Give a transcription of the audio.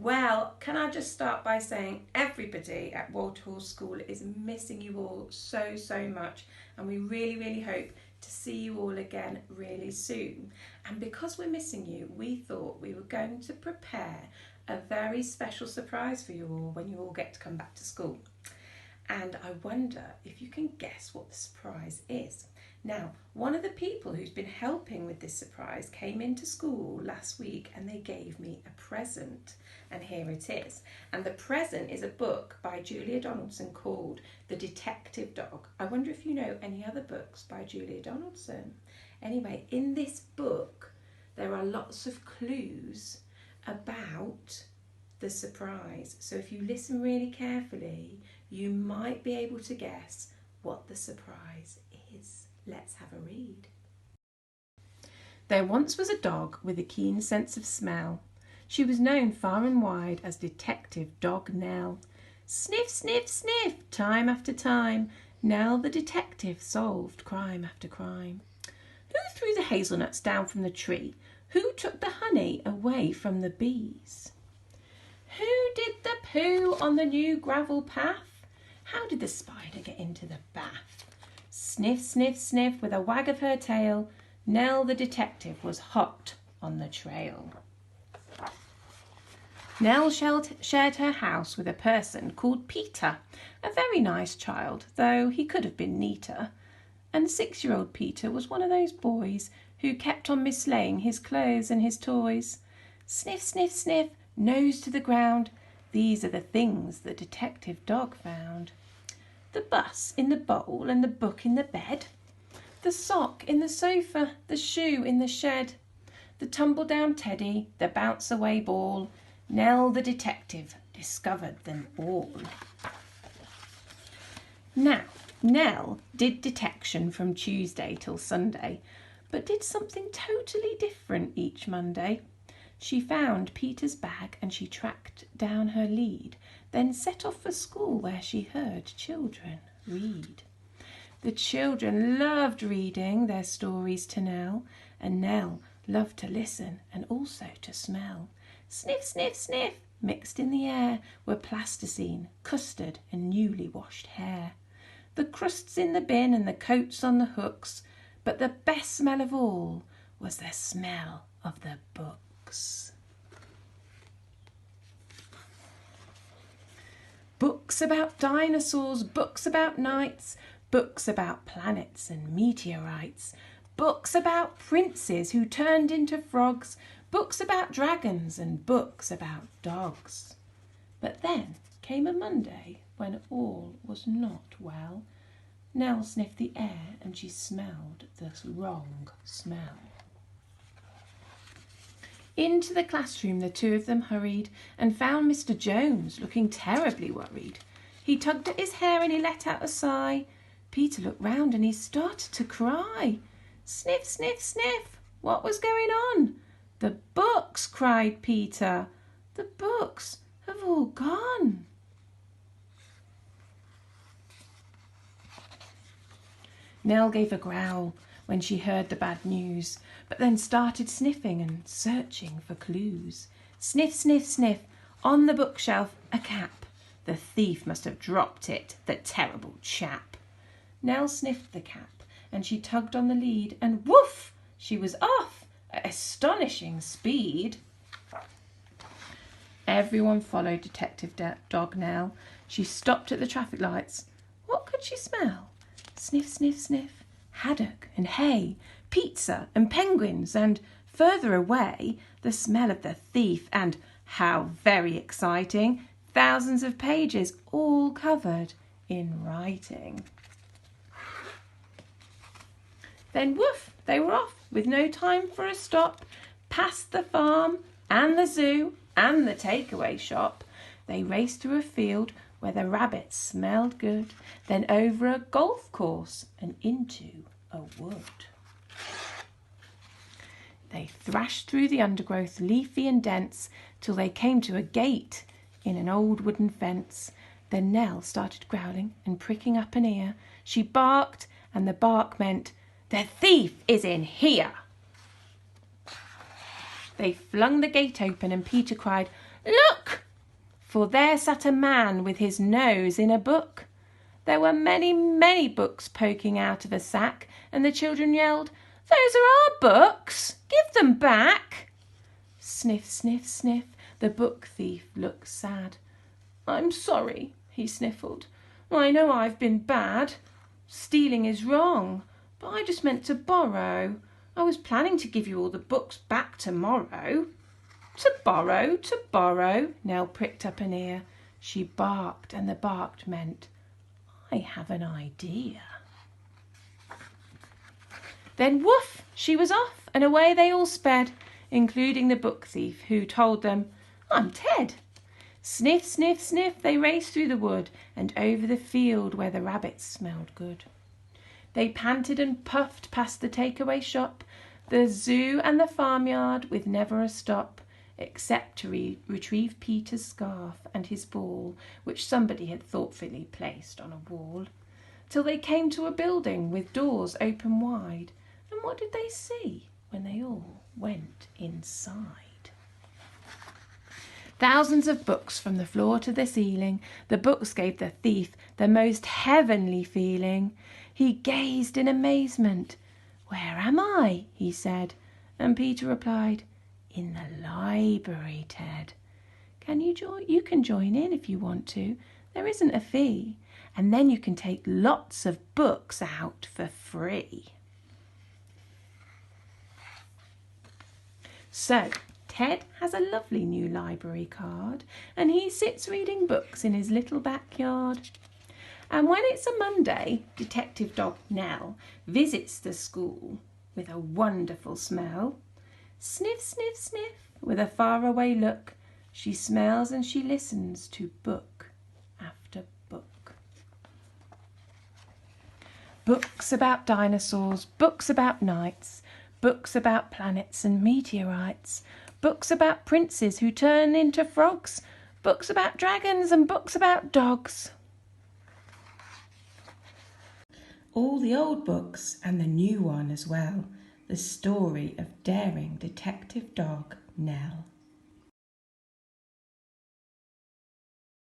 Well, can I just start by saying everybody at Walter Hall School is missing you all so, so much, and we really, really hope to see you all again really soon. And because we're missing you, we thought we were going to prepare a very special surprise for you all when you all get to come back to school. And I wonder if you can guess what the surprise is. Now, one of the people who's been helping with this surprise came into school last week and they gave me a present. And here it is. And the present is a book by Julia Donaldson called The Detective Dog. I wonder if you know any other books by Julia Donaldson. Anyway, in this book, there are lots of clues about the surprise. So if you listen really carefully, you might be able to guess what the surprise is. Let's have a read. There once was a dog with a keen sense of smell. She was known far and wide as Detective Dog Nell. Sniff, sniff, sniff, time after time, Nell the detective solved crime after crime. Who threw the hazelnuts down from the tree? Who took the honey away from the bees? Who did the poo on the new gravel path? How did the spider get into the bath? Sniff, sniff, sniff, with a wag of her tail, Nell the detective was hot on the trail. Nell shared her house with a person called Peter, a very nice child, though he could have been neater. And 6-year-old Peter was one of those boys who kept on mislaying his clothes and his toys. Sniff, sniff, sniff, nose to the ground, these are the things the detective dog found. The bus in the bowl and the book in the bed, the sock in the sofa, the shoe in the shed, the tumble-down teddy, the bounce-away ball, Nell the detective discovered them all. Now, Nell did detection from Tuesday till Sunday, but did something totally different each Monday. She found Peter's bag and she tracked down her lead, then set off for school where she heard children read. The children loved reading their stories to Nell, and Nell loved to listen and also to smell. Sniff, sniff, sniff, mixed in the air were plasticine, custard and newly washed hair. The crusts in the bin and the coats on the hooks, but the best smell of all was the smell of the books. Books about dinosaurs, books about knights, books about planets and meteorites, books about princes who turned into frogs, books about dragons and books about dogs. But then came a Monday when all was not well. Nell sniffed the air and she smelled the wrong smell. Into the classroom the two of them hurried and found Mr. Jones looking terribly worried. He tugged at his hair and he let out a sigh. Peter looked round and he started to cry. Sniff, sniff, sniff, what was going on? The books, cried Peter. The books have all gone. Nell gave a growl when she heard the bad news, but then started sniffing and searching for clues. Sniff, sniff, sniff, on the bookshelf a cap. The thief must have dropped it, the terrible chap. Nell sniffed the cap and she tugged on the lead and woof, she was off at astonishing speed. Everyone followed Detective Dog Nell. She stopped at the traffic lights. What could she smell? Sniff, sniff, sniff, haddock and hay, pizza and penguins, and further away the smell of the thief, and how very exciting, thousands of pages all covered in writing. Then woof, they were off with no time for a stop, past the farm and the zoo and the takeaway shop. They raced through a field where the rabbits smelled good, then over a golf course and into a wood. They thrashed through the undergrowth, leafy and dense, till they came to a gate in an old wooden fence. Then Nell started growling and pricking up an ear. She barked, and the bark meant, "The thief is in here!" They flung the gate open and Peter cried, "Look!" For there sat a man with his nose in a book. There were many, many books poking out of a sack, and the children yelled, "Those are our books! Give them back!" Sniff, sniff, sniff, the book thief looked sad. "I'm sorry," he sniffled. "I know I've been bad. Stealing is wrong, but I just meant to borrow. I was planning to give you all the books back tomorrow." To borrow, Nell pricked up an ear. She barked, and the barked meant, "I have an idea." Then woof, she was off, and away they all sped, including the book thief, who told them, "I'm Ted." Sniff, sniff, sniff, they raced through the wood and over the field where the rabbits smelled good. They panted and puffed past the takeaway shop, the zoo and the farmyard with never a stop, except to retrieve Peter's scarf and his ball, which somebody had thoughtfully placed on a wall, till they came to a building with doors open wide. And what did they see when they all went inside? Thousands of books from the floor to the ceiling. The books gave the thief the most heavenly feeling. He gazed in amazement. "Where am I?" he said. And Peter replied, "In the library, Ted. You can join in if you want to. There isn't a fee. And then you can take lots of books out for free." So, Ted has a lovely new library card, and he sits reading books in his little backyard. And when it's a Monday, Detective Dog Nell visits the school with a wonderful smell. Sniff, sniff, sniff, with a faraway look, she smells and she listens to book after book. Books about dinosaurs, books about knights, books about planets and meteorites, books about princes who turn into frogs, books about dragons and books about dogs. All the old books and the new one as well. The story of daring Detective Dog Nell.